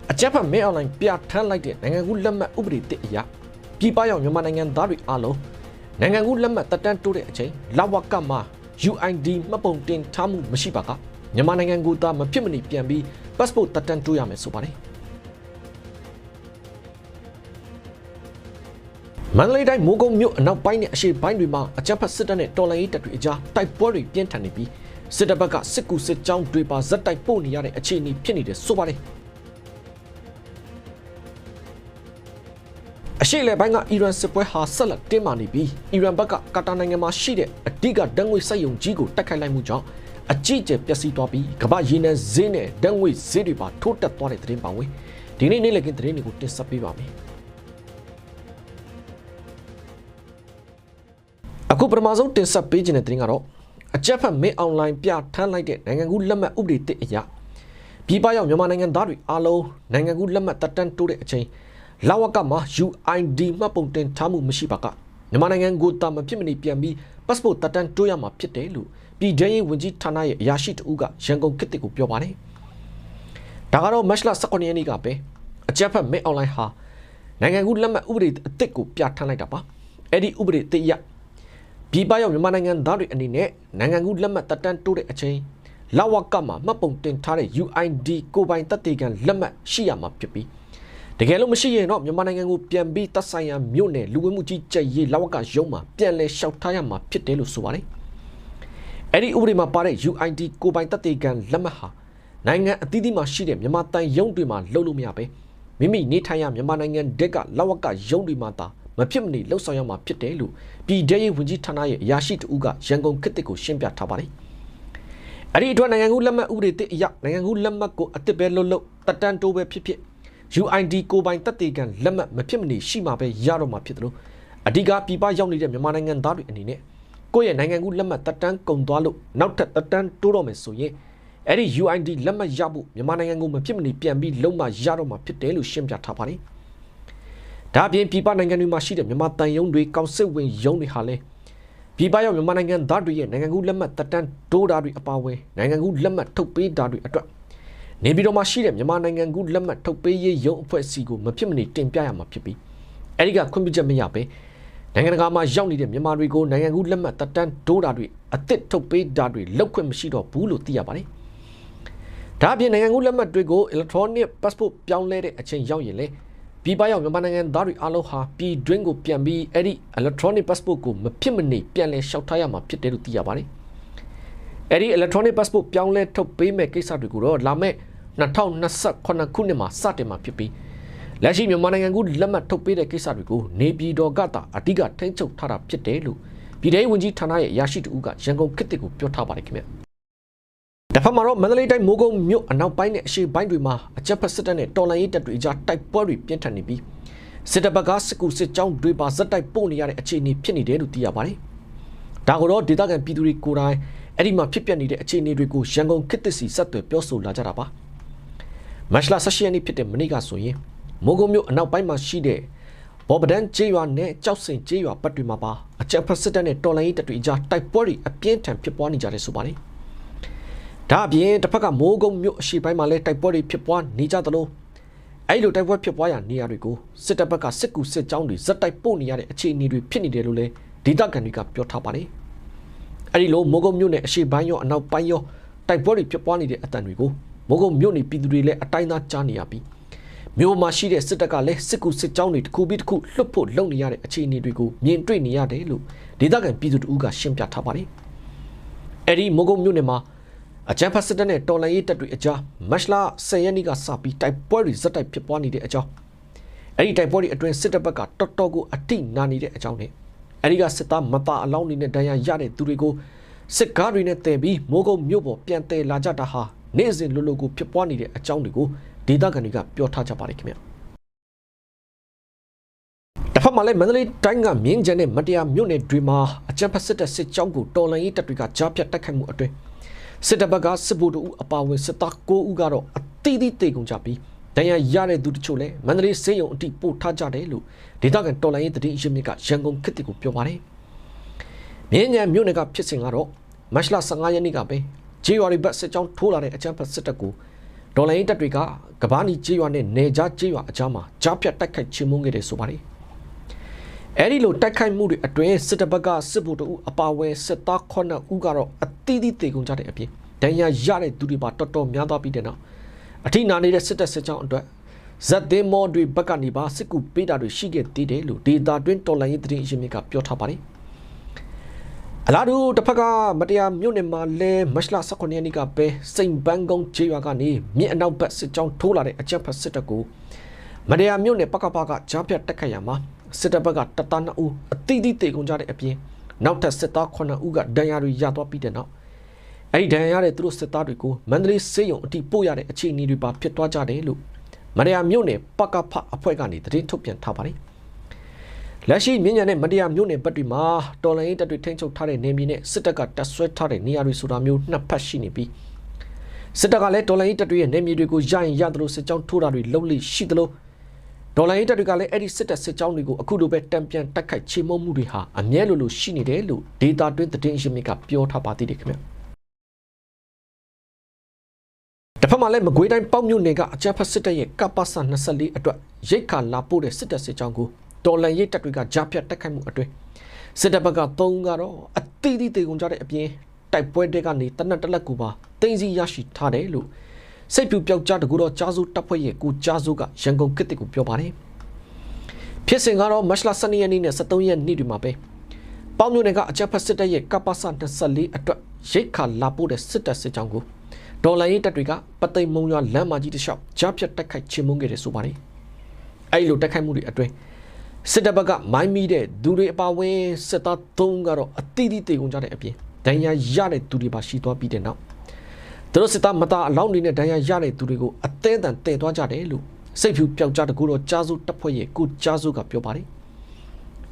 အကြမ်းဖက်မဲအွန်လိုင်းပြဋ္ဌာန်းလိုက်တဲ့နိုင်ငံကူးလက်မှတ်ဥပဒေသစ်အရပြည်ပရောက်မြန်မာနိုင်ငံသားတွေအားလုံးနိုင်ငံကူးလက်မှတ်တက်တန်းတိုးတဲ့အချိန်လဝကမှာ UID မှတ်ပုံတင်ထားမှုမရှိပါကမြန်မာနိုင်ငံကိုသာမဖြစ်မနေပြန်ပြီး passport တက်တန်းတိုးရမယ်ဆိုပါတယ်မန္တလေးတိုင်းမိုးကုတ်မြို့အနောက်ပိုင်းနဲ့အရှေ့ပိုင်းတွေမှာအကြမ်းဖက်စစ်တပ်နဲ့တော်လှန်ရေးတပ်တွေအကြားတိုက်ပွဲတွေပြင်းထန်နေပြီးစစ်တပ်ဘက်ကစစ်ကူစစ်ကြောင်းတွေပါဇက်တိုက်ပို့နေရတဲ့အခြေအနေဖြစ်နေတယ်ဆိုပါတယ်အရှိလေပိုင်းကအီရန်စစ်ပွဲဟာဆက်လက်တင်းမာနေပြီးအီရန်ဘက်ကကာတာနိုင်ငံမှာရှိတဲ့အဓိကဓာတ်ငွေစက်ရုံကြီးကိုတိုက်ခိုက်လိုက်မှုကြောင့်အကြီးအကျယ်ပျက်စီးသွားပြီးကမ္ဘာရေနံဈေးနဲ့ဓာတ်ငွေဈေးတွေပါထိုးတက်သွားတဲ့သတင်းပါဝင်ဒီနေ့နေ့လည်ခင်းသတင်းတွေကိုတင်ဆက်ပေးပါမယ်အခုပထမဆုံးတင်ဆက်ပေးခြင်းတဲ့သတင်းကတော့အကြက်ဖက်မင်းအွန်လိုင်းပြဋ္ဌာန်းလိုက်တဲ့နိုင်ငံကူးလက်မှတ်ဥပဒေသစ်အရပြည်ပရောက်မြန်မာနိုင်ငံသားတွေအားလုံးနိုင်ငံကူးလက်မှတ်တက်တန်းတိုးတဲ့အချိန်လဝကမှာ UID မှတ်ပုံတင်ထားမှုမရှိပါကမြန်မာနိုင်ငံကိုတာမဖြစ်မနေပြန်ပြီး passport တက်တန်းတိုးရမှာဖြစ်တယ်လို့ပြည်ထောင်ရေးဝန်ကြီးဌာနရဲ့အရာရှိတဦးကရန်ကုန်ခေတ်တစ်ကိုပြောပါတယ်။ဒါကတော့မတ်လ19ရက်နေ့ကပဲအကြက်ဖက်မင်းအွန်လိုင်းဟာနိုင်ငံကူးလက်မှတ်ဥပဒေအသစ်ကိုပြဋ္ဌာန်းလိုက်တာပါ။အဲ့ဒီဥပဒေအသစ်အရပြည်ပရောက်မြန်မာနိုင်ငံသားတွေအနေနဲ့နိုင်ငံကူးလက်မှတ်တက်တန်းတိုးတဲ့အချိန်လဝကမှာမှတ်ပုံတင်ထားတဲ့ UID ကိုပိုင်သက်သေခံလက်မှတ်ရှိရမှာဖြစ်ပြီးတကယ်လို့မရှိရင်တော့မြန်မာနိုင်ငံကိုပြန်ပြီးတပ်ဆိုင်ရာမြို့နယ်လူဝင်မှုကြီးကြပ်ရေးလဝကရုံးမှာပြန်လည်လျှောက်ထားရမှာဖြစ်တယ်လို့ဆိုပါတယ်။အဲ့ဒီဥပဒေမှာပါတဲ့ UID ကိုပိုင်သက်သေခံလက်မှတ်ဟာနိုင်ငံအသီးသီးမှာရှိတဲ့မြန်မာတန်ရုံးတွေမှာလုပ်လို့မရပဲမိမိနေထိုင်ရမြန်မာနိုင်ငံတက်ကလဝကရုံးတွေမှာသာမဖြစ်မနေလှုပ်ဆောင်ရမှာဖြစ်တယ်လို့ပြည်ထောင်ရေးဝန်ကြီးဌာနရဲ့အရာရှိတဦးကရန်ကုန်ခေတ်တစ်ကိုရှင်းပြထားပါတယ်။အဲ့ဒီအတွက်နိုင်ငံကူးလက်မှတ်ဥပဒေသစ်အရနိုင်ငံကူးလက်မှတ်ကိုအသစ်ပဲလုပ်တက်တန်းတိုးပဲဖြစ်ဖြစ်UID ကိုပိုင်သက်သေခံလက်မှတ်မဖြစ်မနေရှိမှာပဲရတော့မှာဖြစ်တယ်လို့အဓိကပြည်ပရောက်နေတဲ့မြန်မာနိုင်ငံသားတွေအနေနဲ့ကိုယ့်ရဲ့နိုင်ငံကူးလက်မှတ်တက်တန်းကုန်သွားလို့နောက်ထပ်တက်တန်းတိုးတော့မယ်ဆိုရင်အဲ့ဒီ UID လက်မှတ်ရဖို့မြန်မာနိုင်ငံကိုမဖြစ်မနေပြန်ပြီးလုံးမရတော့မှာဖြစ်တယ်လို့ရှင်းပြထားပါတယ်။ဒါအပြင်ပြည်ပနိုင်ငံတွေမှာရှိတဲ့မြန်မာတန်ယုံတွေကောင်စစ်ဝင်ယုံတွေဟာလည်းပြည်ပရောက်မြန်မာနိုင်ငံသားတွေရဲ့နိုင်ငံကူးလက်မှတ်တက်တန်းတိုးတာတွေအပါအဝင်နိုင်ငံကူးလက်မှတ်ထုတ်ပေးတာတွေအတွက်နေပြည်တော်မှာရှိတဲ့မြန်မာနိုင်ငံကူးလက်မှတ်ထုတ်ပေးရေးရုံးအဖွဲ့အစည်းကိုမဖြစ်မနေတင်ပြရမှာဖြစ်ပြီးအဲဒီကခွင့်ပြုချက်မရဘဲနိုင်ငံတကာမှာရောက်နေတဲ့မြန်မာတွေကိုနိုင်ငံကူးလက်မှတ်တက်တန်းတိုးတာတွေအသစ်ထုတ်ပေးတာတွေလောက်ခွင့်မရှိတော့ဘူးလို့သိရပါတယ်။ဒါအပြင်နိုင်ငံကူးလက်မှတ်တွေကို electronic passport ပြောင်းလဲတဲ့အချိန်ရောက်ရင်လေပြည်ပရောက်မြန်မာနိုင်ငံသားတွေအားလုံးဟာပြည်တွင်းကိုပြန်ပြီးအဲ့ဒီ electronic passport ကိုမဖြစ်မနေပြန်လည်လျှောက်ထားရမှာဖြစ်တယ်လို့သိရပါတယ်။အဲ့ဒီ electronic passport ပြောင်းလဲထုတ်ပေးမဲ့ကိစ္စတွေကိုတော့လာမဲ့2028ခုနှစ်မှာစတင်မှာဖြစ်ပြီးလက်ရှိမြန်မာနိုင်ငံကူလက်မှတ်ထုတ်ပေးတဲ့ကိစ္စတွေကိုနေပြည်တော်ကသာအဓိကထိန်းချုပ်ထားတာဖြစ်တယ်လို့ပြည်ထောင်ရေးဝန်ကြီးဌာနရဲ့အရာရှိတဦးကရန်ကုန်ခေတ်တစ်ကိုပြောထားပါတယ်ခင်ဗျ။တစ်ဖက်မှာတော့မန္တလေးတိုင်းမိုးကုတ်မြို့အနောက်ပိုင်းနဲ့အရှေ့ပိုင်းတွေမှာအကြမ်းဖက်စစ်တပ်နဲ့တော်လှန်ရေးတပ်တွေကြားတိုက်ပွဲတွေပြင်းထန်နေပြီးစစ်တပ်ဘက်ကစစ်ကူစစ်ကြောင်းတွေပါဇက်တိုက်ပို့နေရတဲ့အခြေအနေဖြစ်နေတယ်လို့သိရပါတယ်။ဒါကိုတော့ဒေသခံပြည်သူတွေကိုယ်တိုင်အဲ့ဒီမှာဖြစ်ပျက်နေတဲ့အခြေအနေတွေကိုရန်ကုန်ခေတ်တစ်စီဆက်သွယ်ပြောဆိုလာကြတာပါ။မတ်လ18ရက်နေ့ဖြစ်တဲ့မနေ့ကဆိုရင်မိုးကုတ်မြို့အနောက်ပိုင်းမှာရှိတဲ့ဘော်ပဒန်ကျေးရွာနဲ့ကြောက်စင်ကျေးရွာဘက်တွေမှာပါအကြမ်းဖက်စစ်တပ်နဲ့တော်လှန်ရေးတပ်တွေအကြားတိုက်ပွဲတွေအပြင်းထန်ဖြစ်ပွားနေကြတယ်ဆိုပါတယ်။ဒါအပြင်တစ်ဖက်ကမိုးကုတ်မြို့အရှေ့ပိုင်းမှာလည်းတိုက်ပွဲတွေဖြစ်ပွားနေကြသလိုအဲ့လိုတိုက်ပွဲဖြစ်ပွားရာနေရာတွေကိုစစ်တပ်ဘက်ကစစ်ကူစစ်ကြောင်းတွေဇက်တိုက်ပို့နေရတဲ့အခြေအနေတွေဖြစ်နေတယ်လို့လည်းဒေသခံတွေကပြောထားပါတယ်။အဲ့ဒီလိုမိုးကုတ်မြို့နဲ့အရှေ့ပိုင်းရောအနောက်ပိုင်းရောတိုက်ပွဲတွေဖြစ်ပွားနေတဲ့အတန်တွေကိုမိုးကုတ်မြို့နေပြည်သူတွေလည်းအတိုင်းသားကြားနေရပြီးမြို့မှာရှိတဲ့စစ်တပ်ကလည်းစစ်ကူစစ်ကြောင်းတွေတစ်ခုပြီးတစ်ခုလွတ်ဖို့လုပ်နေရတဲ့အခြေအနေတွေကိုမြင်တွေ့နေရတယ်လို့ဒေသခံပြည်သူတို့ကရှင်းပြထားပါတယ်။အဲ့ဒီမိုးကုတ်မြို့နယ်မှာအကြမ်းဖက်စစ်တပ်နဲ့တော်လှန်ရေးတပ်တွေအကြားမတ်လ10ရက်နေ့ကစပြီးတိုက်ပွဲတွေဇက်တိုက်ဖြစ်ပွားနေတဲ့အကြောင်းအဲ့ဒီတိုက်ပွဲတွေအတွင်းစစ်တပ်ဘက်ကတော်တော်ကိုအထိနာနေတဲ့အကြောင်းနဲ့အဲ့ဒီကစစ်သားမသားအလောင်းတွေနဲ့ဒဏ်ရာရတဲ့သူတွေကိုစစ်ကားတွေနဲ့တည်ပြီးမိုးကုတ်မြို့ပေါ်ပြန်တည်လာကြတာဟာနေ့စဉ်လိုလိုကိုဖြစ်ပွားနေတဲ့အကြောင်းတွေကိုဒေသခံတွေကပြောထားကြပါတယ်ခင်ဗျ။တစ်ဖက်မှာလည်းမန္တလေးတိုင်းကမြင်းကျန်နဲ့မတရားမြို့နယ်တွေမှာအကြမ်းဖက်စစ်တပ်စစ်ကြောင်းကိုတော်လှန်ရေးတပ်တွေကကြားဖြတ်တိုက်ခိုက်မှုအတွင်းစစ်တပ်ဘက်ကစစ်ဗိုလ်တို့အပါအဝင်စစ်သား9ဦးကတော့အသီးသီးတေကုန်ကြပြီးဒဏ်ရာရတဲ့သူတချို့လည်းမန္တလေးစေယုံအထိပို့ထားကြတယ်လို့ဒေသခံတော်လှန်ရေးတတိယရင်းမြစ်ကရန်ကုန်ခေတ်ကိုပြောပါတယ်။မြင်းကျန်မြို့နယ်ကဖြစ်စဉ်ကတော့မတ်လ15ရက်နေ့ကပဲဂျေဝါရီဘတ်စစ်ကြောင်းထိုးလာတဲ့အကြမ်းဖက်စစ်တပ်ကို ဒေါ်လာရေးတပ်တွေကကဘာနီကျေးရွာနဲ့နေကြားကျေးရွာအကြားမှာကြားဖြတ်တိုက်ခိုက်ချေမှုန်းခဲ့တယ်ဆိုပါတယ်အဲ့ဒီလိုတိုက်ခိုက်မှုတွေအတွင်းစစ်တပ်ဘက်ကစစ်ဗိုလ်တို့အပါအဝင်စစ်သား9ဦးကတော့အသီးသီးတေကုန်ကြတဲ့အပြင်ဒဏ်ရာရတဲ့သူတွေပါတော်တော်များသွားပြီးတဲ့နောက်အထိနာနေတဲ့စစ်တပ်စစ်ကြောင်းအတွက်ဇက်သင်းမော်တွေဘက်ကနေပါစစ်ကူပေးတာတွေရှိခဲ့သေးတယ်လို့ဒေတာတွင်းတော်လိုင်းရေးသတင်းအရင်းမြစ်ကပြောထားပါတယ်အလားတူတစ်ဖက်ကမတရားမြို့နယ်မှာလဲမတ်လ19ရက်နေ့ကပဲစိန်ပန်းကုန်းကျေးရွာကနေမြစ်အနောက်ဘက်စစ်ကြောင်းထိုးလာတဲ့အကြမ်းဖက်စစ်တပ်ကိုမတရားမြို့နယ်ပကပကကြားဖြတ်တက်ခတ်ရမှာစစ်တပ်ဘက်ကတပ်သား2ဦးအသီးသီးတေကုန်ကြတဲ့အပြင်နောက်ထပ်စစ်သား9ဦးကဒဏ်ရာတွေရသွားပြီးတဲ့နောက်အဲ့ဒီဒဏ်ရာရတဲ့သူတို့စစ်သားတွေကိုမန္တလေးစေယုံအထိပို့ရတဲ့အခြေအနေတွေပါဖြစ်သွားကြတယ်လို့မတရားမြို့နယ်ပကဖအဖွဲ့ကနေသတင်းထုတ်ပြန်ထားပါတယ်လက်ရှိမြင်းညံနဲ့မတရားမြို့နယ်ဘက်တွေမှာတော်လိုင်းရေးတပ်တွေထိန်းချုပ်ထားတဲ့နေမြေနဲ့စစ်တပ်ကတပ်ဆွဲထားတဲ့နေရာတွေဆိုတာမျိုးနှစ်ဖက်ရှိနေပြီးစစ်တပ်ကလည်းတော်လိုင်းရေးတပ်တွေရဲ့နေမြေတွေကိုရရင်ရတယ်လို့စစ်ကြောင်းထိုးတာတွေလုံးလိရှိသလိုဒေါ်လာရေးတပ်တွေကလည်းအဲ့ဒီစစ်တပ်စစ်ကြောင်းတွေကိုအခုလိုပဲတံပြန်တိုက်ခိုက်ချေမှုန်းမှုတွေဟာအမြဲလိုရှိနေတယ်လို့ဒေတာတွင်းသတင်းအရင်းမြစ်ကပြောထားပါသေးတယ်ခင်ဗျတစ်ဖက်မှာလည်းမကွေးတိုင်းပေါက်မြို့နယ်ကအကြမ်းဖက်စစ်တပ်ရဲ့ကပ္ပစ24အတွက်ရိတ်ခါလာပို့တဲ့စစ်တပ်စစ်ကြောင်းကိုဒေါ်လာရေးတပ်တွေကကြားဖြတ်တိုက်ခိုက်မှုအတွင်းစစ်တပ်ဘက်က3ကတော့အသီးသီးတေကုန်ကြတဲ့အပြင်တိုက်ပွဲတွေကနေတနက်တလက်ကူပါတင်းစီရရှိထားတယ်လို့စိတ်ပြူပြောက်ကြားတကူတော့ကြားစုတပ်ဖွဲ့ရဲ့ကိုကြားစုကရန်ကုန်ကစ်တစ်ကိုပြောပါတယ်ဖြစ်စဉ်ကတော့မတ်လ12ရက်နေ့နဲ့13ရက်နေ့တွေမှာပဲပေါင်းမြို့နယ်ကအကြမ်းဖက်စစ်တပ်ရဲ့ကပ္ပစ24အတွက်ရိတ်ခါလာပို့တဲ့စစ်တပ်စစ်ကြောင်းကိုဒေါ်လာရေးတပ်တွေကပသိမ်မုံရွာလမ်းမကြီးတစ်လျှောက်ကြားဖြတ်တိုက်ခိုက်ချေမှုန်းခဲ့တယ်ဆိုပါတယ်အဲ့လိုတိုက်ခိုက်မှုတွေအတွင်းစစ်တပ်ဘက်ကမိုင်းမိတဲ့သူတွေအပါအဝင်စစ်သား3ကတော့အသီးသီးတေကုန်ကြတဲ့အပြင်ဒဏ်ရာရတဲ့သူတွေပါရှိသွားပြီးတဲ့နောက်သူတို့စစ်သားမသားအလောင်းတွေနဲ့ဒဏ်ရာရတဲ့သူတွေကိုအသေးအံတည်သွားကြတယ်လို့စိတ်ဖြူပြောက်ကြားတကူတော့ကြားစုတပ်ဖွဲ့ရဲ့ကိုကြားစုကပြောပါတယ်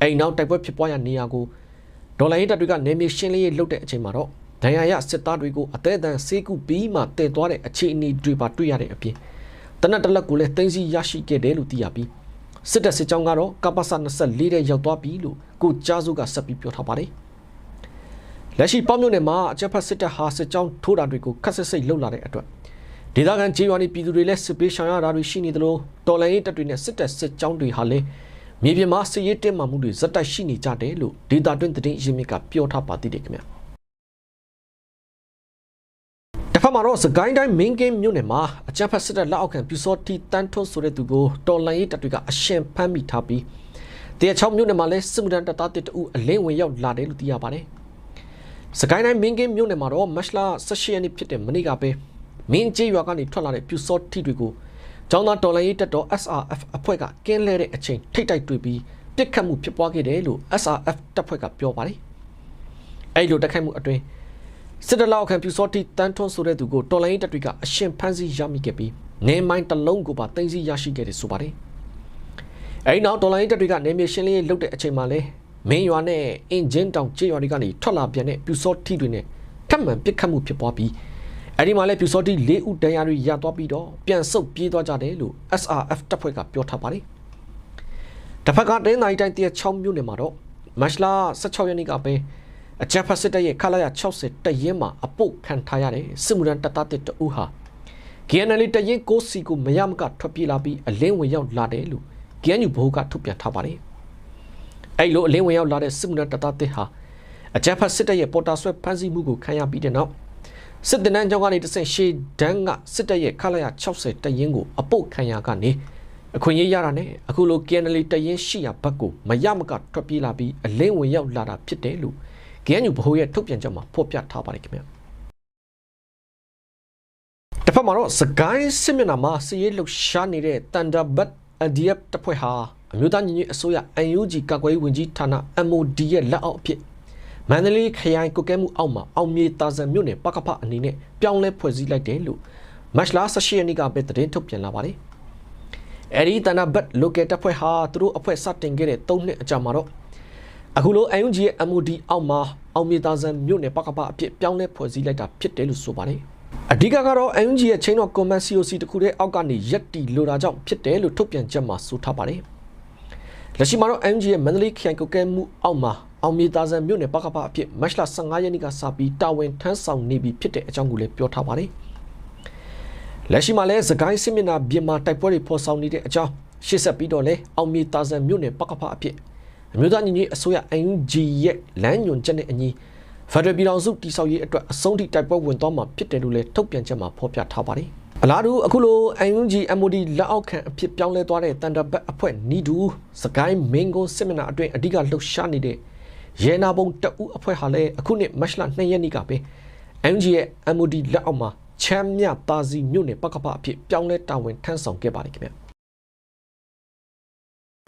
အိမ်နောက်တိုက်ပွဲဖြစ်ပွားရနေရာကိုဒေါ်လာရေးတပ်တွေကနေမြေရှင်းလင်းရေးလုပ်တဲ့အချိန်မှာတော့ဒဏ်ရာရစစ်သားတွေကိုအသေးအံဆေးကုပြီးမှတည်သွားတဲ့အခြေအနေတွေပါတွေ့ရတဲ့အပြင်တနက်တလက်ကိုလည်းတင်းစီရရှိခဲ့တယ်လို့သိရပြီးစစ်တပ်စစ်ကြောင်းကတော့ကပ္ပစ24တဲ့ရောက်သွားပြီလို့ကိုကြားစုကဆက်ပြီးပြောထားပါတယ်လက်ရှိပေါမြို့နယ်မှာအကြမ်းဖက်စစ်တပ်ဟာစစ်ကြောင်းထိုးတာတွေကိုခက်ဆစ်စိတ်လှုပ်လာတဲ့အတွက်ဒေသခံကျေးရွာနေပြည်သူတွေလည်းစစ်ပေးရှောင်ရတာတွေရှိနေသလိုတော်လှန်ရေးတပ်တွေနဲ့စစ်တပ်စစ်ကြောင်းတွေဟာလည်းမြေပြင်မှာစစ်ရေးတင်းမာမှုတွေဇက်တိုက်ရှိနေကြတယ်လို့ဒေတာတွင်းသတင်းရင်းမြစ်ကပြောထားပါသေးတယ်ခင်ဗျာတစ်ဖက်မှာတော့စကိုင်းတိုင်းမင်းကင်းမြို့နယ်မှာအကြမ်းဖက်စစ်တပ်လက်အောက်ခံပြူစောတီတန်းထွန်းဆိုတဲ့သူကိုတော်လှန်ရေးတပ်တွေကအရှင်ဖမ်းမိထားပြီးတရား6မြို့နယ်မှာလည်းစစ်မှုထမ်းတပ်သား1ဦးအလင်းဝင်ရောက်လာတယ်လို့သိရပါတယ်စကိုင်းတိုင်းမင်းကင်းမြို့နယ်မှာတော့မတ်လ18ရက်နေ့ဖြစ်တဲ့မနေ့ကပဲမင်းကျေးရွာကနေထွက်လာတဲ့ပြူစောတီတွေကိုကျောင်းသားတော်လှန်ရေးတပ်တော် SRF အဖွဲ့ကကင်းလဲတဲ့အချိန်ထိတ်တိုက်တွေ့ပြီးပြစ်ခတ်မှုဖြစ်ပွားခဲ့တယ်လို့ SRF တပ်ဖွဲ့ကပြောပါတယ်အဲ့လိုတိုက်ခိုက်မှုအတွင်းစစ်တပ်လောက်ခံပြူစောတီတန်းထွန်းဆိုတဲ့သူကိုတော်လှန်ရေးတပ်တွေကအရှင်ဖမ်းဆီးရမိခဲ့ပြီးနေမိုင်းတစ်လုံးကိုပါတင်စီရရှိခဲ့တယ်ဆိုပါတယ်အဲ့နောက်တော်လှန်ရေးတပ်တွေကနေမြေရှင်းလင်းရေးလုပ်တဲ့အချိန်မှာလဲမင်းရွာနဲ့အင်ဂျင်တောင်ကျေးရွာတွေကနေထွက်လာပြန်တဲ့ပြူစောတီတွေနဲ့ထပ်မံပစ်ခတ်မှုဖြစ်ပွားပြီးအဲဒီမှာလည်းပြူစောတီ4ဦးဒဏ်ရာတွေရသွားပြီးတော့ပြန်ဆုတ်ပြေးသွားကြတယ်လို့ SRF တပ်ဖွဲ့ကပြောထားပါတယ်။တစ်ဖက်ကတင်းနိုင်တိုင်း6မြို့နယ်မှာတော့မတ်လ16ရက်နေ့ကပဲအကြမ်းဖက်စစ်တပ်ရဲ့ခလာရ60တရင်မှာအပုတ်ခံထားရတဲ့စစ်မှုထမ်းတပ်သား1ဦးဟာ KNL တရင်6စီကိုမရမကထွက်ပြေးလာပြီးအလင်းဝင်ရောက်လာတယ်လို့ KNU ဘိုးကထုတ်ပြန်ထားပါတယ်။အဲ့လိုအလင်းဝင်ရောက်လာတဲ့စစ်မှုထမ်းတပ်သား1ဟာအကြမ်းဖက်စစ်တပ်ရဲ့ပေါ်တာဆွဲဖမ်းဆီးမှုကိုခံရပြီးတဲ့နောက်စစ်တပ်နဲ့ကြောင်းကနေတဆင့်ရှေ့ဒန်းကစစ်တပ်ရဲ့ခလာရ60တရင်ကိုအပုတ်ခံရကနေအခွင့်အရေးရတာနဲ့အခုလို KNL တရင်ရှိရာဘက်ကိုမရမကထွက်ပြေးလာပြီးအလင်းဝင်ရောက်လာတာဖြစ်တယ်လို့ KNU ဘိုးရဲ့ထုတ်ပြန်ချက်မှာဖော်ပြထားပါတယ်ခင်ဗျာတစ်ဖက်မှာတော့စကိုင်းစစ်မျက်နှာမှာစစ်ရေးလှုပ်ရှားနေတဲ့ Thunderbird ADF တပ်ဖွဲ့ဟာအမျိုးသားညီညွတ်အစိုးရ NUG ကာကွယ်ရေးဝန်ကြီးဌာန MOD ရဲ့လက်အောက်အဖြစ်မန္တလေးခရိုင်ကုတ်ကဲမှုအောက်မှာအောင်မြေတာဇံမြို့နယ်ပကဖအနေနဲ့ပြောင်းလဲဖွဲ့စည်းလိုက်တယ်လို့မတ်လ18ရက်နေ့ကပဲသတင်းထုတ်ပြန်လာပါတယ်။အဲဒီတနာဘတ် local တပ်ဖွဲ့ဟာသူတို့အဖွဲ့စတင်ခဲ့တဲ့3နှစ်အကြာမှာတော့အခုလို NUG ရဲ့ MOD အောက်မှာအောင်မြေတာဇံမြို့နယ်ပကဖအဖြစ်ပြောင်းလဲဖွဲ့စည်းလိုက်တာဖြစ်တယ်လို့ဆိုပါတယ်။အဓိကကတော့ NUG ရဲ့ Chain of Command COC တခုတည်းအောက်ကနေရက်တီလိုတာကြောင့်ဖြစ်တယ်လို့ထုတ်ပြန်ချက်မှာဆိုထားပါတယ်။လက်ရှိမှာတော့ NUG ရဲ့မန္တလေးခရိုင်ကုတ်ကဲမှုအောက်မှာအောင်မြေတာဇံမြို့နယ်ပကဖအဖြစ်မတ်လ15ရက်နေ့ကစပြီးတာဝန်ထမ်းဆောင်နေပြီဖြစ်တဲ့အကြောင်းကိုလည်းပြောထားပါတယ်။ လက်ရှိမှာလဲစကိုင်းစစ်မျက်နှာပြင်မှာတိုက်ပွဲတွေဖော်ဆောင်နေတဲ့အကြောင်းရှေ့ဆက်ပြီးတော့လဲအောင်မြေတာဆန်မြို့နယ်ပကဖအဖြစ်အမျိုးသားညီညွတ်အစိုးရ NUG ရဲ့လမ်းညွှန်ချက်နဲ့အညီဖက်ဒရယ်ပြည်ထောင်စုတည်ဆောက်ရေးအတွက်အဆုံးထိတိုက်ပွဲဝင်သွားမှာဖြစ်တယ်လို့လဲထုတ်ပြန်ချက်မှာဖော်ပြထားပါတယ်အလားတူအခုလို NUG MOD လက်အောက်ခံအဖြစ်ပြောင်းလဲသွားတဲ့တန်တဘတ်အဖွဲ့နီးတူစကိုင်းမင်းကုန်းစစ်မျက်နှာအတွင်းအဓိကလှုပ်ရှားနေတဲ့ရဲနာဘုံတအူအဖွဲ့ဟာလဲအခုနှစ်မတ်လ2ရက်နေ့ကပဲ NUG ရဲ့ MOD လက်အောက်မှာချမ်းမြတာစီမြို့နယ်ပကဖအဖြစ်ပြောင်းလဲတာဝန်ထမ်းဆောင်ခဲ့ပါတယ်ခင်ဗျ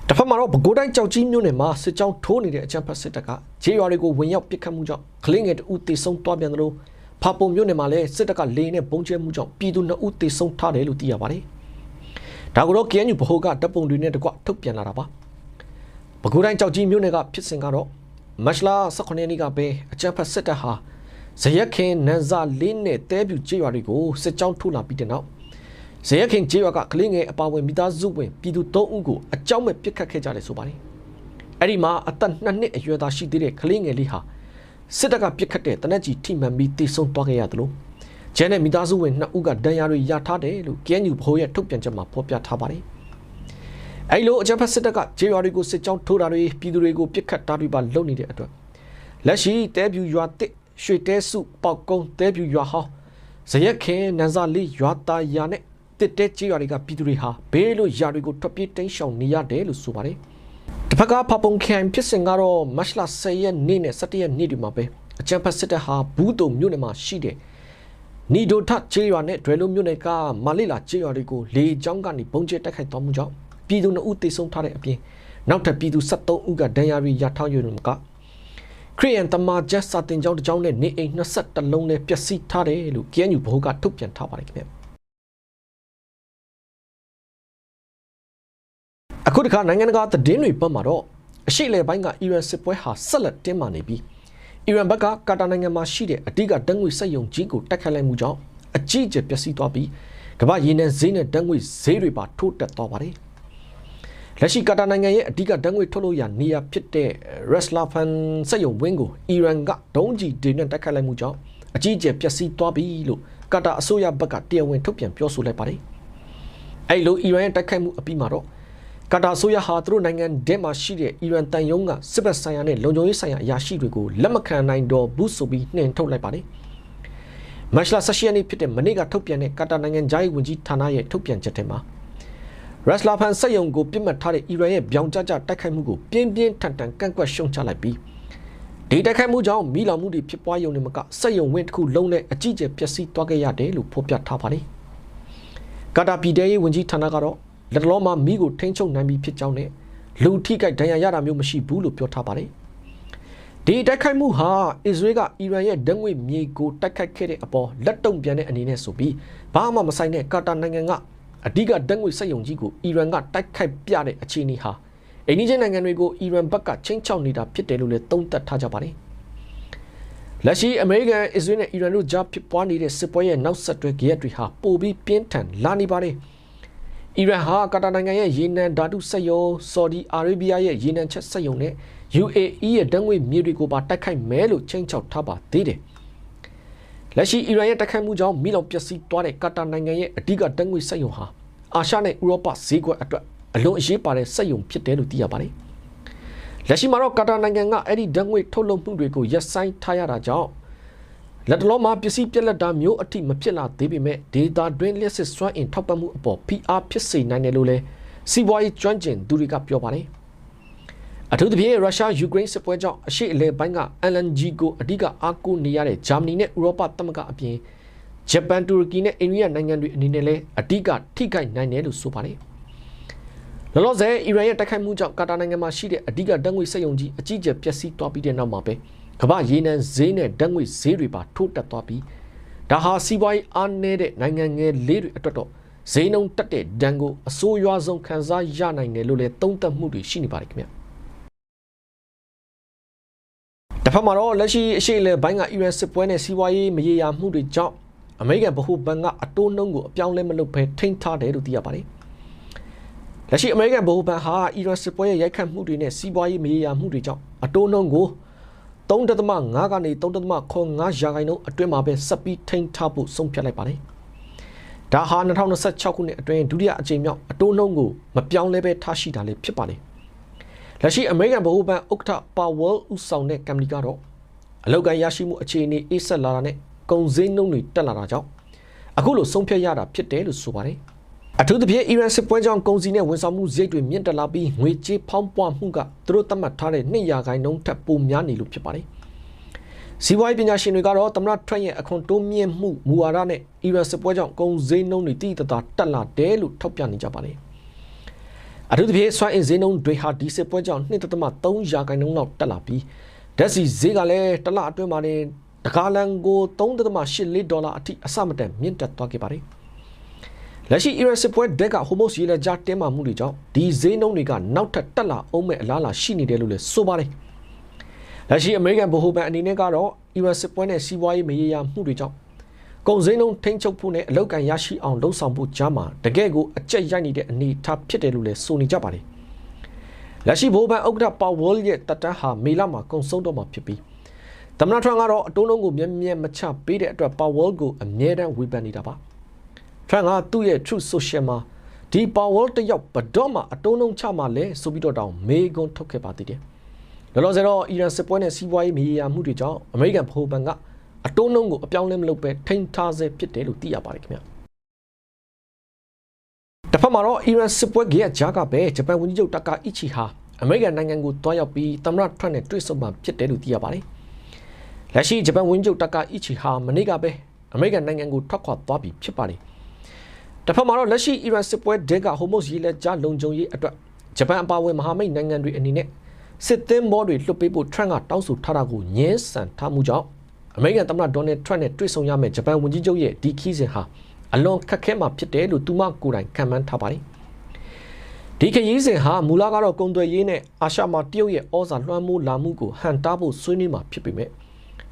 တစ်ဖက်မှာတော့ပဲခူးတိုင်းကြောက်ကြီးမြို့နယ်မှာစစ်ကြောင်းထိုးနေတဲ့အကြမ်းဖက်စစ်တပ်ကခြေရွာတွေကိုဝင်ရောက်ပစ်ခတ်မှုကြောင့်ကလင်းငယ်တအူတေဆုံးသွားပြန်တယ်လို့ဖာပုံမြို့နယ်မှာလည်းစစ်တပ်ကလေနဲ့ပုံကျဲမှုကြောင့်ပြည်သူ2ဦးတေဆုံးထားတယ်လို့သိရပါတယ်ဒါကတော့ KNU ဗဟိုကတပ်ပုံတွေနဲ့တကွထုတ်ပြန်လာတာပါပဲခူးတိုင်းကြောက်ကြီးမြို့နယ်ကဖြစ်စဉ်ကတော့မတ်လ18ရက်နေ့ကပဲအကြမ်းဖက်စစ်တပ်ဟာဇရက်ခင်နန်ဇာလင်းနဲ့တဲပြူကျေးရွာတွေကိုစစ်ကြောင်းထိုးလာပြီးတဲ့နောက်ဇရက်ခင်ကျေးရွာကကလေးငယ်အပါဝင်မိသားစုဝင်ပြည်သူ3ဦးကိုအကြောင်းမဲ့ပစ်ခတ်ခဲ့ကြတယ်ဆိုပါတယ်။အဲ့ဒီမှာအသက်2နှစ်အရွယ်သားရှိသေးတဲ့ကလေးငယ်လေးဟာစစ်တပ်ကပစ်ခတ်တဲ့တနက်ကြီးထိမှန်ပြီးတေဆုံးသွားခဲ့ရတယ်လို့ကျန်တဲ့မိသားစုဝင်2ဦးကဒဏ်ရာတွေရထားတယ်လို့ KNU ဗဟိုရဲ့ထုတ်ပြန်ချက်မှာဖော်ပြထားပါတယ်။အဲ့လိုအကြမ်းဖက်စစ်တပ်ကကျေးရွာတွေကိုစစ်ကြောင်းထိုးတာတွေပြည်သူတွေကိုပစ်ခတ်တာတွေပါလုပ်နေတဲ့အတွက်လက်ရှိတဲပြူရွာတစ်ရွှေတဲစုပေါကုန်းတဲပြူရွာဟောင်းဇရက်ခင်နန်ဇာလီရွာသားယာနဲ့တစ်တဲကြီးရွာတွေကပြည်သူတွေဟာဘေးလို့ယာတွေကိုထွက်ပြေးတိမ်းရှောင်နေရတယ်လို့ဆိုပါတယ်။တစ်ဖက်ကဖပုံခိုင်ဖြစ်စဉ်ကတော့မတ်လ10ရက်နေ့နဲ့17ရက်နေ့ဒီမှာပဲအကြမ်းဖက်စစ်တပ်ဟာဘူးတုံမြို့နယ်မှာရှိတဲ့နီဒိုထကြီးရွာနဲ့ဒွဲလုံးမြို့နယ်ကမာလီလာကြီးရွာတွေကိုလေကြောင်းကနေပုံကျဲတိုက်ခိုက်သွားမှုကြောင့်ပြည်သူ2ဦးသေဆုံးထားတဲ့အပြင်နောက်ထပ်ပြည်သူ73ဦးကဒဏ်ရာတွေရထားရုံကခရီးယန်တမဂျက်စာတင်ကြောင်းတစ်ကြောင်းနဲ့နေအိမ်22လုံးနဲ့ပျက်စီးထားတယ်လို့ KNU ဘိုးကထုတ်ပြန်ထားပါတယ်ခင်ဗျအခုတခါနိုင်ငံတကာသတင်းတွေပတ်မှာတော့အရှိလေပိုင်းကအီရန်စစ်ပွဲဟာဆက်လက်တင်းမာနေပြီးအီရန်ဘက်ကကာတာနိုင်ငံမှာရှိတဲ့အဓိကတန်းငွေစက်ရုံကြီးကိုတိုက်ခိုက်လိုက်မှုကြောင့်အကြီးအကျယ်ပျက်စီးသွားပြီးကမ္ဘာရေနံဈေးနဲ့တန်းငွေဈေးတွေပါထိုးတက်သွားပါတယ်လက်ရှိကာတာနိုင်ငံရဲ့အဓိကတန်းငွေထုတ်လို့ရနေရာဖြစ်တဲ့ Raslafan စက်ရုံဝင်းကိုအီရန်ကဒုံးကျည်တွေနဲ့တိုက်ခိုက်လိုက်မှုကြောင့်အကြီးအကျယ်ပျက်စီးသွားပြီလို့ကာတာအစိုးရဘက်ကတရားဝင်ထုတ်ပြန်ပြောဆိုလိုက်ပါတယ်။အဲ့လိုအီရန်ရဲ့တိုက်ခိုက်မှုအပြီးမှာတော့ကာတာအစိုးရဟာသူတို့နိုင်ငံထဲမှာရှိတဲ့အီရန်တန်ယုံကစစ်ဘက်ဆိုင်ရာနဲ့လုံခြုံရေးဆိုင်ရာအရာရှိတွေကိုလက်မခံနိုင်တော့ဘူးဆိုပြီးနှင်ထုတ်လိုက်ပါတယ်။မတ်လ18ရက်နေ့ဖြစ်တဲ့မနေ့ကထုတ်ပြန်တဲ့ကာတာနိုင်ငံဂျာယီဝန်ကြီးဌာနရဲ့ထုတ်ပြန်ချက်ထဲမှာRaslafan စက်ရုံကိုပြစ်မှတ်ထားတဲ့အီရန်ရဲ့ပြောင်းကျတိုက်ခိုက်မှုကိုပြင်းပြင်းထန်ထန်ကန့်ကွက်ရှုံချလိုက်ပြီးဒီတိုက်ခိုက်မှုကြောင့်မိလောင်မှုတွေဖြစ်ပွားရုံနဲ့မကစက်ရုံဝင်းတစ်ခုလုံးနဲ့အကြီးအကျယ်ပျက်စီးသွားခဲ့ရတယ်လို့ဖော်ပြထားပါတယ်။ကာတာပြည်ထရေးဝန်ကြီးဌာနကတော့လက်တော်မှာမိကိုထိန်းချုပ်နိုင်ပြီဖြစ်ကြောင်းနဲ့လူထိခိုက်ဒဏ်ရာရတာမျိုးမရှိဘူးလို့ပြောထားပါတယ်။ဒီတိုက်ခိုက်မှုဟာအစ္စရေးကအီရန်ရဲ့ဒဏ်ငွေမြေကိုတိုက်ခိုက်ခဲ့တဲ့အပေါ်လက်တုံ့ပြန်တဲ့အနေနဲ့ဆိုပြီးဘာမှမဆိုင်တဲ့ကာတာနိုင်ငံကအဓိကဓာတ်ငွေစက်ရုံကြီးကိုအီရန်ကတိုက်ခိုက်ပြတဲ့အခြေအနေဟာအိန္ဒိယနိုင်ငံတွေကိုအီရန်ဘက်ကချင်းချောက်နေတာဖြစ်တယ်လို့လည်းသုံးသပ်ထားကြပါတယ်။လက်ရှိအမေရိကန်၊အစ္စရေးနဲ့အီရန်တို့ကြားဖြစ်ပွားနေတဲ့စစ်ပွဲရဲ့နောက်ဆက်တွဲကြက်တွေဟာပိုပြီးပြင်းထန်လာနေပါတယ်။အီရန်ဟာကာတာနိုင်ငံရဲ့ရေနံဓာတုစက်ရုံ၊ဆော်ဒီအာရေဗျရဲ့ရေနံချက်စက်ရုံနဲ့ UAE ရဲ့ဓာတ်ငွေမြေတွေကိုပါတိုက်ခိုက်မယ်လို့ချင်းချောက်ထားပါသေးတယ်။လက်ရှိအီရန်ရဲ့တိုက်ခိုက်မှုကြောင့်မိလောင်ပျက်စီးသွားတဲ့ကာတာနိုင်ငံရဲ့အဓိကဓာတ်ငွေစက်ရုံဟာအာရှနဲ့ဥရောပဈေးကွက်အတွက်အလွန်အရေးပါတဲ့စက်ရုံဖြစ်တယ်လို့သိရပါတယ်။လက်ရှိမှာတော့ကာတာနိုင်ငံကအဲ့ဒီဓာတ်ငွေထုတ်လုပ်မှုတွေကိုရပ်ဆိုင်းထားရတာကြောင့်လက်တလုံးမှာပစ္စည်းပြက်လက်တာမျိုးအထိမဖြစ်လာသေးပေမဲ့ဒေတာတွင်းလျှက်စစ်စွမ်းအင်ထောက်ပံ့မှုအပေါ်ဖိအားဖြစ်စေနိုင်တယ်လို့လည်းစီးပွားရေးကျွမ်းကျင်သူတွေကပြောပါတယ်။အထူးသဖြင့်ရုရှားယူကရိန်းစစ်ပွဲကြောင့်အရှေ့အလယ်ပိုင်းက LNG ကိုအဓိကအားကိုးနေရတဲ့ဂျာမနီနဲ့ဥရောပသမဂ္ဂအပြင်ဂျပန်တူရကီနဲ့အိန္ဒိယနိုင်ငံတွေအနေနဲ့လည်းအဓိကထိခိုက်နိုင်တယ်လို့ဆိုပါတယ်။လောလောဆယ်အီရန်ရဲ့တိုက်ခိုက်မှုကြောင့်ကာတာနိုင်ငံမှာရှိတဲ့အဓိကဓာတ်ငွေစက်ရုံကြီးအကြီးအကျယ်ပျက်စီးသွားပြီးတဲ့နောက်မှာပဲကမ္ဘာရေနံဈေးနဲ့ဓာတ်ငွေဈေးတွေပါထိုးတက်သွားပြီးဒါဟာစီးပွားရေးအားနည်းတဲ့နိုင်ငံငယ်လေးတွေအတွက်တော့ဈေးနှုန်းတက်တဲ့ဒဏ်ကိုအဆိုးရွားဆုံးခံစားရနိုင်တယ်လို့လည်းသုံးသပ်မှုတွေရှိနေပါတယ်ခင်ဗျာ။တစ်ဖက်မှာတော့လက်ရှိအရှေ့အလယ်ပိုင်းကအီရန်စစ်ပွဲနဲ့စီးပွားရေးမရေရာမှုတွေကြောင့်အမေရိကန်ဗဟိုဘဏ်ကအတိုးနှုန်းကိုအပြောင်းလဲမလုပ်ဘဲထိန်းထားတယ်လို့သိရပါတယ်။လက်ရှိအမေရိကန်ဗဟိုဘဏ်ဟာအီရန်စစ်ပွဲရဲ့ရိုက်ခတ်မှုတွေနဲ့စီးပွားရေးမရေရာမှုတွေကြောင့်အတိုးနှုန်းကို 3.5 ကနေ 3.75 ရာခိုင်နှုန်းအတွင်းမှာပဲဆက်ပြီးထိန်းထားဖို့ဆုံးဖြတ်လိုက်ပါတယ်။ ဒါဟာ2026ခုနှစ်အတွင်းဒုတိယအကြိမ်မြောက်အတိုးနှုန်းကိုမပြောင်းလဲပဲထားရှိတာလည်းဖြစ်ပါလေလက်ရှိအမေရိကန်ဗဟိုဘဏ်ဥက္ကဋ္ဌပါဝဲဦးဆောင်တဲ့ကမ္ဘာကတော့အလောက်ကန်ရရှိမှုအခြေအနေအေးဆက်လာတာနဲ့ကုန်စည်နှုန်းတွေတက်လာတာကြောင့်အခုလိုဆုံးဖြတ်ရတာဖြစ်တယ်လို့ဆိုပါတယ်အထူးသဖြင့်အီရန်စစ်ပွဲကြောင့်ကုန်စည်နဲ့ဝန်ဆောင်မှုစရိတ်တွေမြင့်တက်လာပြီးငွေကြေးဖောင်းပွားမှုကသူတို့သတ်မှတ်ထားတဲ့2%ထက်ပိုများနေလို့ဖြစ်ပါတယ်စီးပွားရေးပညာရှင်တွေကတော့သမ္မတထရန့်ရဲ့အခွန်တိုးမြင့်မှုမူဝါဒနဲ့အီရန်စစ်ပွဲကြောင့်ကုန်စည်နှုန်းတွေတိတိတသားတက်လာတယ်လို့ထောက်ပြနေကြပါတယ်အထူးသဖြင့်စွမ်းအင်စည်းနှုန်းတွေဟာဒီစစ်ပွဲကြောင့်2.3%လောက်တက်လာပြီးဓာတ်ဆီဈေးကလည်းတစ်လအတွင်းမှာတကားလန်ကို$3.84အထိအဆမတန်မြင့်တက်သွားခဲ့ပါတယ်လက်ရှိအီရန်စစ်ပွဲဒက်ကဟိုမို့စ်ရေလက်ကြားတင်းမာမှုတွေကြောင့်ဒီဈေးနှုန်းတွေကနောက်ထပ်တက်လာအောင်မဲ့အလားအလာရှိနေတယ်လို့လည်းဆိုပါတယ်လက်ရှိအမေရိကန်ဗဟိုဘဏ်အနေနဲ့ကတော့အီရန်စစ်ပွဲနဲ့စီးပွားရေးမရေရာမှုတွေကြောင့်ကုန်စည်နှုန်းထိန်းချုပ်ဖို့နဲ့အလောက်ကန်ရရှိအောင်လှုံ့ဆော်ဖို့ကြားမှာတကယ့်ကိုအကျက်ရိုက်နေတဲ့အနေအထားဖြစ်တယ်လို့လည်းဆိုနေကြပါတယ်လက်ရှိဗဟိုဘဏ်ဥက္ကဋ္ဌပါဝဲရဲ့တပ်တန်းဟာမေလမှာကုန်ဆုံးတော့မှာဖြစ်ပြီးသမ္မတထရန့်ကတော့အတိုးနှုန်းကိုမြဲမချပေးတဲ့အတွက်ပါဝဲကိုအမြဲတမ်းဝေဖန်နေတာပါထရန့်ကသူ့ရဲ့ Truth Social မှာဒီပါဝဲတယောက်ဘတော့မှအတိုးနှုန်းချမှလဲဆိုပြီးတော့တောင်းမေးခွန်းထုတ်ခဲ့ပါသေးတယ်လောလောဆယ်တော့အီရန်စစ်ပွဲနဲ့စီးပွားရေးမရေရာမှုတွေကြောင့်အမေရိကန်ဗဟိုဘဏ်ကအတိုးနှုန်းကိုအပြောင်းလဲမလုပ်ပဲထိန်းထားဆဲဖြစ်တယ်လို့သိရပါတယ်ခင်ဗျတစ်ဖက်မှာတော့အီရန်စစ်ပွဲကြီးရဲ့ကြားကပဲဂျပန်ဝန်ကြီးချုပ်တာကာအီချီဟာအမေရိကန်နိုင်ငံကိုတွားရောက်ပြီးသမ္မတထရန့်နဲ့တွေ့ဆုံမှာဖြစ်တယ်လို့သိရပါတယ်လက်ရှိဂျပန်ဝန်ကြီးချုပ်တာကာအီချီဟာမနေ့ကပဲအမေရိကန်နိုင်ငံကိုထွက်ခွာသွားပြီဖြစ်ပါတယ်တစ်ဖက်မှာတော့လက်ရှိအီရန်စစ်ပွဲဒက်ကဟိုမို့စ်ရေလက်ကြားလုံခြုံရေးအတွက်ဂျပန်အပါအဝင်မဟာမိတ်နိုင်ငံတွေအနေနဲ့စစ်သင်းဘောတွေလွှတ်ပေးဖို့ထရန့်ကတောင်းဆိုထားတာကိုညှင်းဆန်ထားမှုကြောင့်အမေရိကန်သမ္မတဒေါ်နယ်ထရန့်နဲ့တွေ့ဆုံရမယ့်ဂျပန်ဝန်ကြီးချုပ်ရဲ့ဒီခီးစဉ်ဟာအလွန်ခက်ခဲမှာဖြစ်တယ်လို့သူမကိုယ်တိုင်ခံမှန်းထားပါတယ်ဒီခရီးစဉ်ဟာမူလကတော့ကုန်သွယ်ရေးနဲ့အာရှမှာတရုတ်ရဲ့ဩဇာလွှမ်းမိုးလာမှုကိုဟန်တားဖို့ဆွေးနွေးမှာဖြစ်ပေမဲ့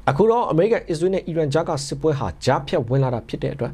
အခုတော့အမေရိကန်အစ္စရေးနဲ့အီရန်ကြားကစစ်ပွဲဟာကြားဖြတ်ဝင်လာတာဖြစ်တဲ့အတွက်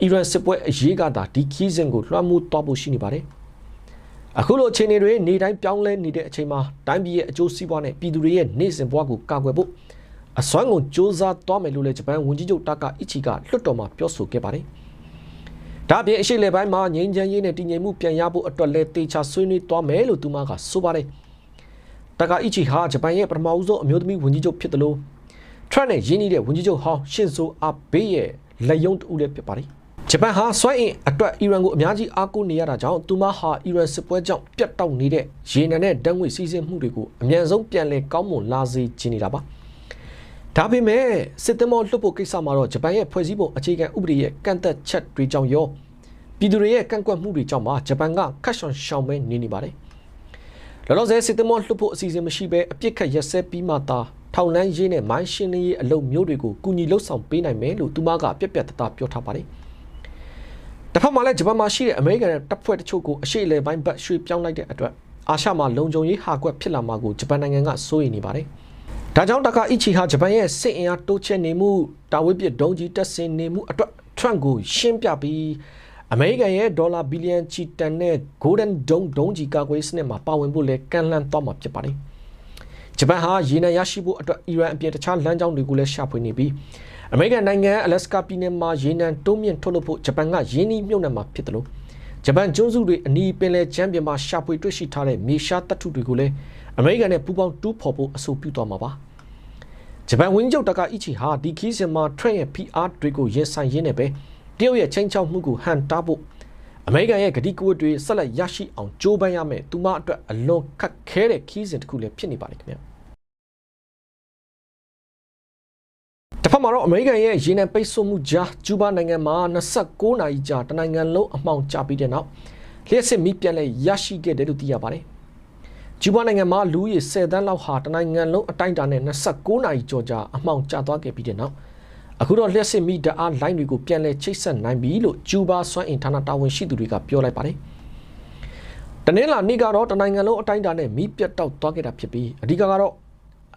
အီရန်စစ်ပွဲအရေးကသာဒီခီးစဉ်ကိုလွှမ်းမိုးသွားဖို့ရှိနေပါတယ်အခုလိုအခြေအနေတွေနေတိုင်းပြောင်းလဲနေတဲ့အချိန်မှာတိုင်းပြည်ရဲ့အကျိုးစီးပွားနဲ့ပြည်သူတွေရဲ့နေစဉ်ဘဝကိုကာကွယ်ဖို့အစွမ်းကုန်စ조사သွားမယ်လို့လည်းဂျပန်ဝန်ကြီးချုပ်တာကာအီချီကလွှတ်တော်မှာပြောဆိုခဲ့ပါတယ်။ဒါ့အပြင်အရှေ့လေပိုင်းမှာငြိမ်းချမ်းရေးနဲ့တည်ငြိမ်မှုပြန်ရဖို့အတွက်လည်းတေချာဆွေးနွေးသွားမယ်လို့သူမကဆိုပါတယ်။တာကာအီချီဟာဂျပန်ရဲ့ပထမဦးဆုံးအမျိုးသမီးဝန်ကြီးချုပ်ဖြစ်တယ်လို့ထရန့်နဲ့ရင်းနှီးတဲ့ဝန်ကြီးချုပ်ဟောင်းရှင်ဇိုအာဘေးရဲ့လက်ယုံတူလည်းဖြစ်ပါတယ်။ဂျပန်ဟာစွမ်းအင်အတွက်အီရန်ကိုအများကြီးအားကိုးနေရတာကြောင့်သူမဟာအီရန်စစ်ပွဲကြောင့်ပြတ်တောက်နေတဲ့ရေနံနဲ့ဓာတ်ငွေစီးဆင်းမှုတွေကိုအမြန်ဆုံးပြန်လည်ကောင်းမွန်လာစေချင်နေတာပါဒါပေမဲ့စစ်သမောလွှတ်ဖို့ကိစ္စမှာတော့ဂျပန်ရဲ့ဖွဲ့စည်းပုံအခြေခံဥပဒေရဲ့ကန့်သက်ချက်တွေကြောင့်ရောပြည်သူတွေရဲ့ကန့်ကွက်မှုတွေကြောင့်ပါဂျပန်ကခက်ရှောင်ရှောင်ပဲနေပါတယ်လောလောဆယ်စစ်သမောလွှတ်ဖို့အစီအစဉ်မရှိဘဲအပြစ်ခတ်ရက်စဲပြီးမှသာထောင်လန်းရေးနဲ့မိုင်းရှင်းရေးအလုပ်မျိုးတွေကိုကူညီလှုပ်ဆောင်ပေးနိုင်မယ်လို့သူမကပြက်ပြက်တသားပြောထားပါတယ်တစ်ဖက်မှာလည်းဂျပန်မှာရှိတဲ့အမေရိကန်တပ်ဖွဲ့တချို့ကိုအရှေ့အလယ်ပိုင်းဘက်ရွှေ့ပြောင်းလိုက်တဲ့အတွက်အာရှမှာလုံခြုံရေးဟာကွက်ဖြစ်လာမှာကိုဂျပန်နိုင်ငံကစိုးရိမ်နေပါတယ်ဒါကြောင့်တာကာအီချီဟာဂျပန်ရဲ့စစ်အင်အားတိုးချဲ့နေမှုတာဝေးပစ်ဒုံးကြီးတက်ဆင်နေမှုအတွက်ထရန့်ကိုရှင်းပြပြီးအမေရိကန်ရဲ့ဒေါ်လာဘီလီယံချီတန်တဲ့ Golden Dome ဒုံးကြီးကာကွယ်စနစ်မှာပါဝင်ဖို့လဲကန့်လန့်သွားမှာဖြစ်ပါတယ်ဂျပန်ဟာရေနံရရှိဖို့အတွက်အီရန်အပြင်တခြားလမ်းကြောင်းတွေကိုလည်းရှာဖွေနေပြီးအမေရိကန်နိုင်ငံအလက်စကာပြည်နယ်မှာရေနံတိုးမြင့်ထုတ်လုပ်ဖို့ဂျပန်ကရင်းနှီးမြှုပ်နှံမှာဖြစ်တယ်လို့ဂျပန်ကျွန်းစုတွေအနီးပင်လယ်ချမ်းပြင်မှာရှာဖွေတွေ့ရှိထားတဲ့မြေရှားသတ္တုတွေကိုလည်းအမေရိကန်နဲ့ပူးပေါင်းတူးဖော်ဖို့အဆိုပြုသွားမှာပါဂျပန်ဝန်ကြီးချုပ်တာကာအီချီဟာဒီခီးစဉ်မှာထရန့်ရဲ့ PR တွေကိုရင်ဆိုင်ရင်းနဲ့ပဲတရုတ်ရဲ့ချင်းချောက်မှုကိုဟန်တားဖို့အမေရိကန်ရဲ့ဂတိကဝတ်တွေဆက်လက်ရရှိအောင်ကြိုးပမ်းရမယ်သူမအတွက်အလွန်ခက်ခဲတဲ့ခီးစဉ်တစ်ခုလည်းဖြစ်နေပါတယ်ခင်ဗျာတစ်ဖက်မှာတော့အမေရိကန်ရဲ့ရေနံပိတ်ဆို့မှုကြားကျူးဘားနိုင်ငံမှာ29နာရီကြာတနိုင်ငံလုံးအမှောင်ကျပြီးတဲ့နောက်လျှက်စစ်မီးပြန်လဲရရှိခဲ့တယ်လို့သိရပါတယ်ကျူးဘားနိုင်ငံမှာလူဦးရေ10သန်းလောက်ဟာတနိုင်ငံလုံးအတိုင်းအတာနဲ့29နာရီကျော်ကြာအမှောင်ကျသွားခဲ့ပြီးတဲ့နောက်အခုတော့လျှက်စစ်မီးဓာတ်အားလိုင်းတွေကိုပြန်လဲချိတ်ဆက်နိုင်ပြီလို့ကျူးဘားစွမ်းအင်ဌာနတာဝန်ရှိသူတွေကပြောလိုက်ပါတယ်တနင်္လာနေ့ကတော့တနိုင်ငံလုံးအတိုင်းအတာနဲ့မီးပြတ်တောက်သွားခဲ့တာဖြစ်ပြီးအဓိကတော့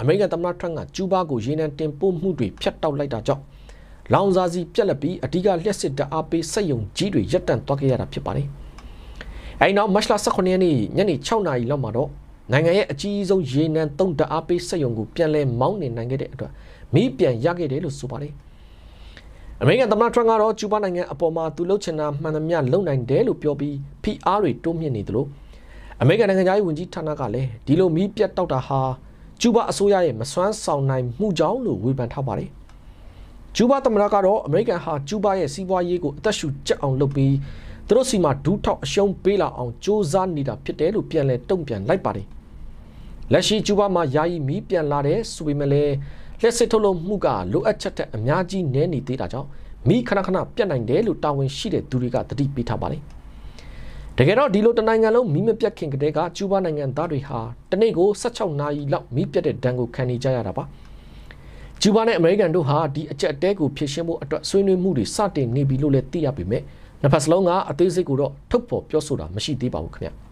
အမေရိကန်သမ္မတထရန့်ကကျူးဘားကိုရေနံတင်ပို့မှုတွေဖျက်တောက်လိုက်တာကြောင့်လောင်စာဆီပြက်လက်ပြီးအဓိကလျှက်စစ်ဓာတ်အားပေးစက်ရုံကြီးတွေရပ်တန့်သွားခဲ့ရတာဖြစ်ပါတယ်အဲဒီနောက်မတ်လ18ရက်နေ့ညနေ6နာရီလောက်မှာတော့နိုင်ငံရဲ့အကြီးဆုံးရေနံသုံးဓာတ်အားပေးစက်ရုံကိုပြန်လဲမောင်းနေနိုင်ခဲ့တဲ့အတွက်မီးပြန်ရခဲ့တယ်လို့ဆိုပါတယ် အမေရိကန်သမ္မတထရန့်ကတော့ကျူးဘားနိုင်ငံအပေါ်မှာသူလှုပ်ချင်တာမှန်သမျှလုပ်နိုင်တယ်လို့ပြောပြီးဖိအားတွေတိုးမြင့်နေတယ်လို့အမေရိကန်နိုင်ငံသားရေးဝန်ကြီးဌာနကလည်းဒီလိုမီးပြတ်တောက်တာဟာကျူးဘားအစိုးရရဲ့မစွမ်းဆောင်နိုင်မှုကြောင့်လို့ဝေဖန်ထားပါတယ်ကျူးဘားသမ္မတကတော့အမေရိကန်ဟာကျူးဘားရဲ့စီးပွားရေးကိုအသက်ရှူကျက်အောင်လုပ်ပြီးသူတို့စီမှာဒူးထောက်အရှုံးပေးလာအောင်စ조사နေတာဖြစ်တယ်လို့ပြန်လဲတုံ့ပြန်လိုက်ပါတယ်လက်ရှိကျူးဘားမှာယာယီမီးပြန်လာတဲ့ဆိုပေမဲ့လည်းလက်စစ်ထုတ်လုပ်မှုကလိုအပ်ချက်တဲ့အများကြီးနည်းနေသေးတာကြောင့်မီးခဏခဏပြတ်နိုင်တယ်လို့တာဝန်ရှိတဲ့သူတွေကသတိပေးထားပါတယ်တကယ်တော့ဒီလိုတနိုင်ငံလုံးမီးမပြတ်ခင်ကတည်းကကျူးဘားနိုင်ငံသားတွေဟာတနေ့ကို16နာရီလောက်မီးပြတ်တဲ့ဒဏ်ကိုခံနေကြရတာပါကျူးဘားနဲ့အမေရိကန်တို့ဟာဒီအကြက်တဲကိုဖြည့်ရှင်းဖို့အတွက်ဆွေးနွေးမှုတွေစတင်နေပြီလို့လည်းသိရပေမဲ့နှစ်ဖက်စလုံးကအသေးစိတ်ကိုတော့ထုတ်ဖော်ပြောဆိုတာမရှိသေးပါဘူးခင်ဗျ